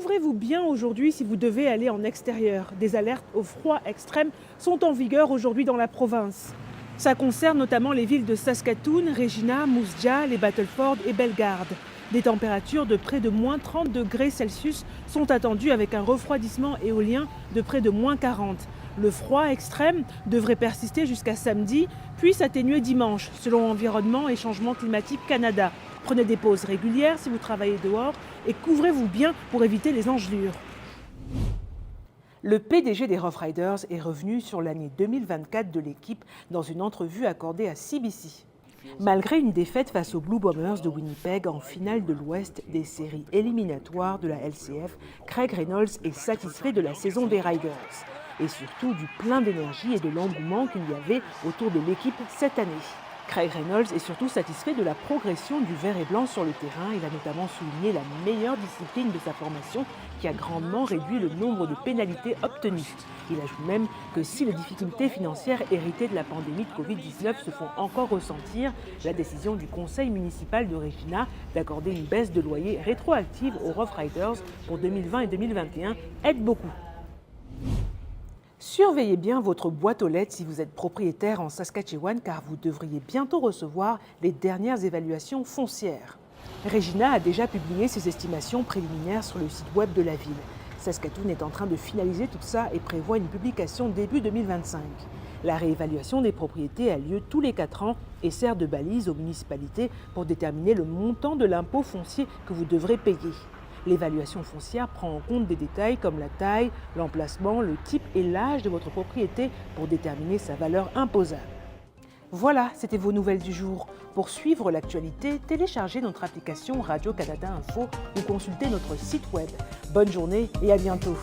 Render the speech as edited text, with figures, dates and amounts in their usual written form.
couvrez-vous bien aujourd'hui si vous devez aller en extérieur. Des alertes au froid extrême sont en vigueur aujourd'hui dans la province. Ça concerne notamment les villes de Saskatoon, Regina, Moose Jaw, les Battleford et Bellegarde. Des températures de près de moins 30 degrés Celsius sont attendues avec un refroidissement éolien de près de moins 40. Le froid extrême devrait persister jusqu'à samedi, puis s'atténuer dimanche, selon Environnement et Changement Climatique Canada. Prenez des pauses régulières si vous travaillez dehors et couvrez-vous bien pour éviter les engelures. Le PDG des Rough Riders est revenu sur l'année 2024 de l'équipe dans une entrevue accordée à CBC. Malgré une défaite face aux Blue Bombers de Winnipeg en finale de l'Ouest des séries éliminatoires de la LCF, Craig Reynolds est satisfait de la saison des Riders et surtout du plein d'énergie et de l'engouement qu'il y avait autour de l'équipe cette année. Craig Reynolds est surtout satisfait de la progression du vert et blanc sur le terrain. Il a notamment souligné la meilleure discipline de sa formation qui a grandement réduit le nombre de pénalités obtenues. Il ajoute même que si les difficultés financières héritées de la pandémie de Covid-19 se font encore ressentir, la décision du conseil municipal de Regina d'accorder une baisse de loyer rétroactive aux Rough Riders pour 2020 et 2021 aide beaucoup. Surveillez bien votre boîte aux lettres si vous êtes propriétaire en Saskatchewan car vous devriez bientôt recevoir les dernières évaluations foncières. Regina a déjà publié ses estimations préliminaires sur le site web de la ville. Saskatoon est en train de finaliser tout ça et prévoit une publication début 2025. La réévaluation des propriétés a lieu tous les 4 ans et sert de balise aux municipalités pour déterminer le montant de l'impôt foncier que vous devrez payer. L'évaluation foncière prend en compte des détails comme la taille, l'emplacement, le type et l'âge de votre propriété pour déterminer sa valeur imposable. Voilà, c'était vos nouvelles du jour. Pour suivre l'actualité, téléchargez notre application Radio-Canada Info ou consultez notre site web. Bonne journée et à bientôt.